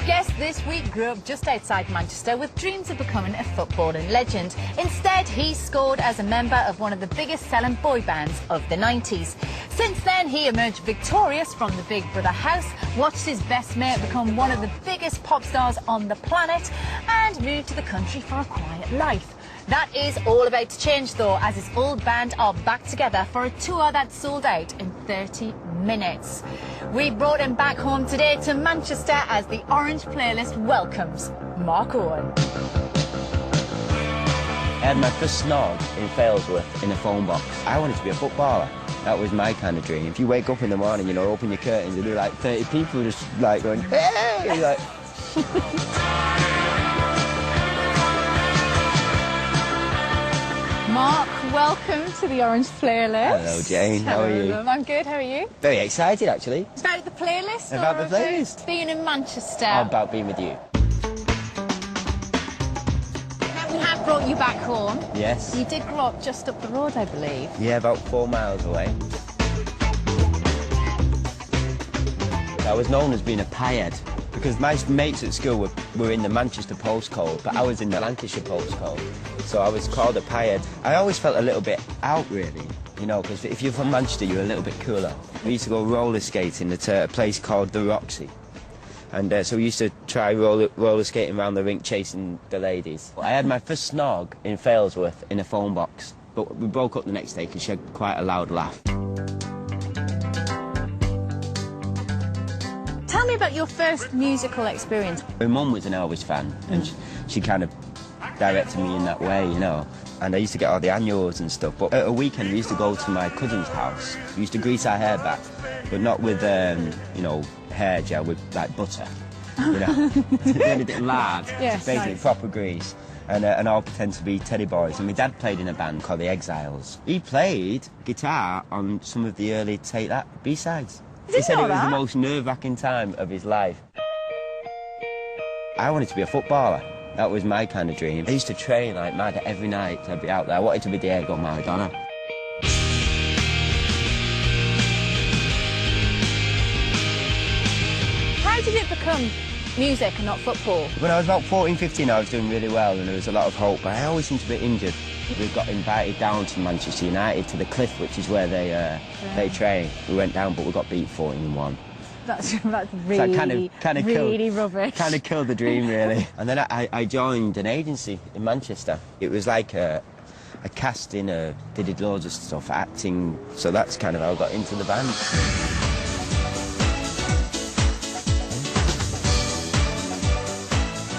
guest this week grew up just outside Manchester with dreams of becoming a footballing legend. Instead, he scored as a member of one of the biggest selling boy bands of the 90s. Since then, he emerged victorious from the Big Brother house, watched his best mate become one of the biggest pop stars on the planet, and moved to the country for a quiet life. That is all about to change, though, as his old band are back together for a tour that sold out in 30 minutes. We brought him back home today to Manchester as the Orange Playlist welcomes Mark Owen. I had my first snog in Failsworth in a phone box. I wanted to be a footballer. That was my kind of dream. If you wake up in the morning, you know, open your curtains, and there are like 30 people just like going, hey! Like... Mark, welcome to the Orange Playlist. Hello, Jane. How are you? I'm good. How are you? Very excited, actually. About the playlist? About the playlist. Being in Manchester. About being with you. Now we have brought you back home. Yes. You did grow up just up the road, I believe. Yeah, about 4 miles away. I was known as being a piehead because my mates at school were in the Manchester postcode, but I was in the Lancashire postcode. So I was called a piehead. I always felt a little bit out, really, you know, because if you're from Manchester, you're a little bit cooler. We used to go roller skating at a place called the Roxy. And so we used to try roller skating around the rink chasing the ladies. I had my first snog in Failsworth in a phone box, but we broke up the next day because she had quite a loud laugh. Tell me about your first musical experience. My mum was an Elvis fan, and she kind of directed me in that way, you know. And I used to get all the annuals and stuff, but at a weekend we used to go to my cousin's house. We used to grease our hair back, but not with, you know, hair gel, with, like, butter, you know. Really lard, yes, basically nice. proper grease. And all pretend to be teddy boys. And my dad played in a band called the Exiles. He played guitar on some of the early Take That B-sides. He said it was the most nerve-wracking time of his life. I wanted to be a footballer. That was my kind of dream. I used to train like mad every night. I'd be out there. I wanted to be Diego Maradona. How did it become music and not football? When I was about 14, 15, I was doing really well and there was a lot of hope, but I always seemed to be injured. We got invited down to Manchester United, to the Cliff, which is where they train. We went down, but we got beat 14-1. That's really, so really rubbish. Kind of killed the dream, really. And then I joined an agency in Manchester. It was like a casting, they did loads of stuff, acting, so that's kind of how I got into the band.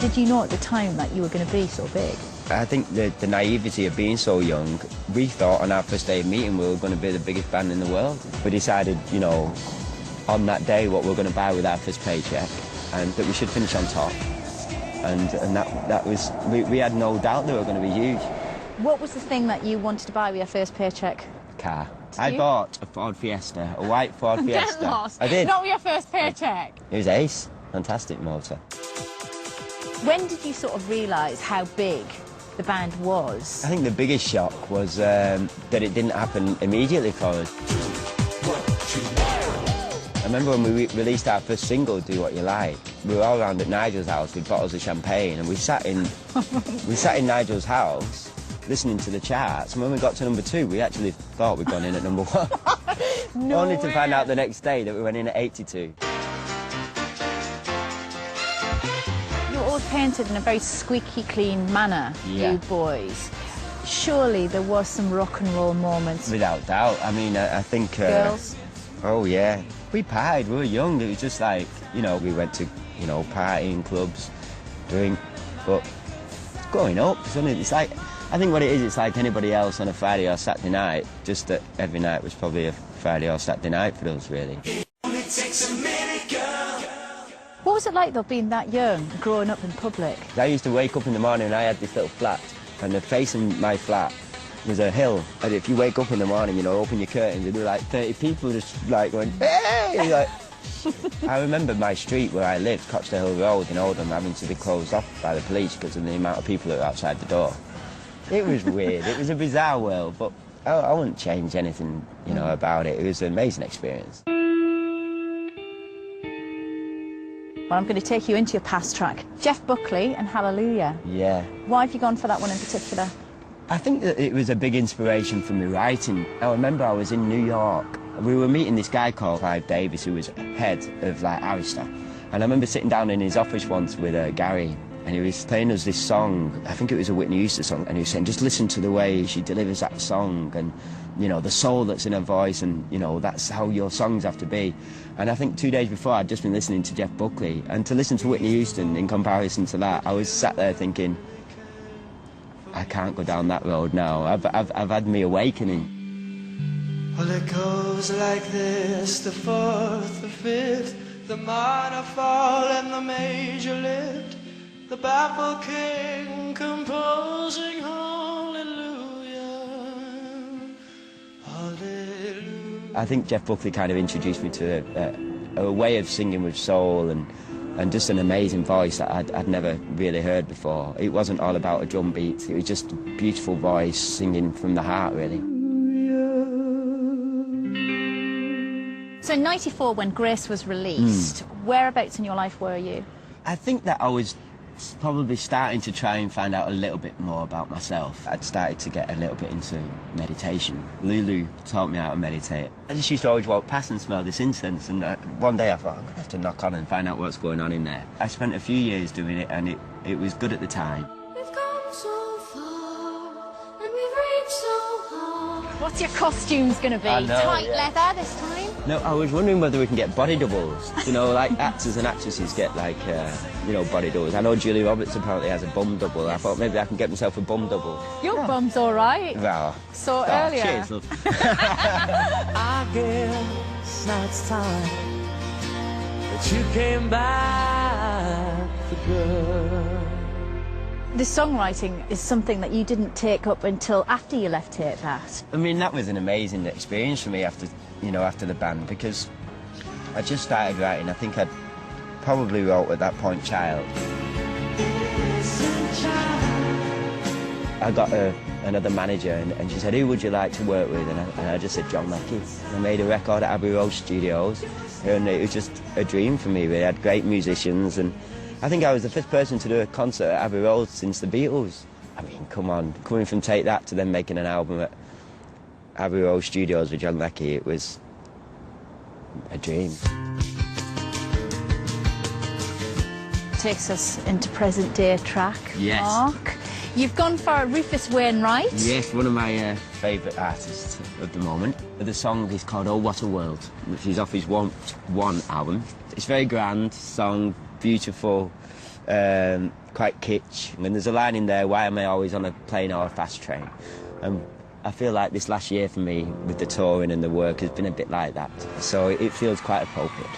Did you know at the time that you were going to be so big? I think the naivety of being so young, we thought on our first day of meeting we were going to be the biggest band in the world. We decided, you know, on that day what we were going to buy with our first paycheck and that we should finish on top. And that was, we had no doubt that we were going to be huge. What was the thing that you wanted to buy with your first paycheck? Car. I bought a Ford Fiesta, a white Ford Fiesta. Get lost. I did. Not with your first paycheck. It was ace. Fantastic motor. When did you sort of realise how big the band was? I think the biggest shock was that it didn't happen immediately for us. I remember when we released our first single, Do What You Like, we were all around at Nigel's house with bottles of champagne and we sat in Nigel's house listening to the charts, and when we got to number 2 we actually thought we'd gone in at number 1. No Only way. to find out the next day that we went in at 82. You were all painted in a very squeaky clean manner, Yeah. you boys. Surely there was some rock and roll moments. Without doubt. I mean, I think... Girls? Oh, yeah. We partied, we were young. It was just like, you know, we went to, you know, partying clubs, drink. But growing up, it's like, I think what it is, it's like anybody else on a Friday or Saturday night, just that every night was probably a Friday or Saturday night for us, really. What was it like, though, being that young, growing up in public? I used to wake up in the morning and I had this little flat, and facing my flat was a hill. And if you wake up in the morning, you know, open your curtains, and there were like 30 people just like going, hey! Like, I remember my street where I lived, Cotchdale Road in Oldham, having to be closed off by the police because of the amount of people that were outside the door. It was weird. It was a bizarre world, but I wouldn't change anything, you know, about it. It was an amazing experience. Well, I'm going to take you into your past track. Jeff Buckley and Hallelujah. Yeah. Why have you gone for that one in particular? I think that it was a big inspiration for me writing. I remember I was in New York. We were meeting this guy called Clive Davis, who was head of like Arista. And I remember sitting down in his office once with Gary, and he was playing us this song. I think it was a Whitney Houston song, and he was saying, just listen to the way she delivers that song, and you know, the soul that's in her voice, and you know, that's how your songs have to be. And I think 2 days before, I'd just been listening to Jeff Buckley, and to listen to Whitney Houston in comparison to that, I was sat there thinking, I can't go down that road now. I've had me awakening. Well, it goes like this: the fourth, the fifth, the minor fall and the major lift, the baffled king composing hallelujah, hallelujah. I think Jeff Buckley kind of introduced me to a way of singing with soul and just an amazing voice that I'd never really heard before. It wasn't all about a drum beat, it was just a beautiful voice singing from the heart, really. So in '94, when Grace was released, whereabouts in your life were you? I think that I was probably starting to try and find out a little bit more about myself. I'd started to get a little bit into meditation. Lulu taught me how to meditate. I just used to always walk past and smell this incense, and one day I thought, I'm going to have to knock on and find out what's going on in there. I spent a few years doing it, and it was good at the time. We've come so far, and we've reached so hard. What's your costumes going to be? I know, Tight yeah. leather this time? No, I was wondering whether we can get body doubles. You know, like actors and actresses get like, you know, body doubles. I know Julia Roberts apparently has a bum double. I thought maybe I can get myself a bum double. Your bum's all right. Well, So earlier. cheers, love. I guess now it's time that you came back for good. The songwriting is something that you didn't take up until after you left Take That. I mean, that was an amazing experience for me after, you know, after the band, because I just started writing. I think I'd probably wrote at that point Child. I got another manager, and she said, who would you like to work with? And I just said, John Leckie. I made a record at Abbey Road Studios, and it was just a dream for me. We had great musicians, and I think I was the first person to do a concert at Abbey Road since the Beatles. I mean, come on, coming from Take That to then making an album at Abbey Road Studios with John Leckie, it was a dream. Takes us into present day track. Yes. Mark, you've gone for Rufus Wainwright. Yes, one of my favourite artists of the moment. The song is called Oh What a World, which is off his One album. It's a very grand song, beautiful, quite kitsch. And there's a line in there, why am I always on a plane or a fast train? I feel like this last year for me, with the touring and the work, has been a bit like that. So it feels quite appropriate.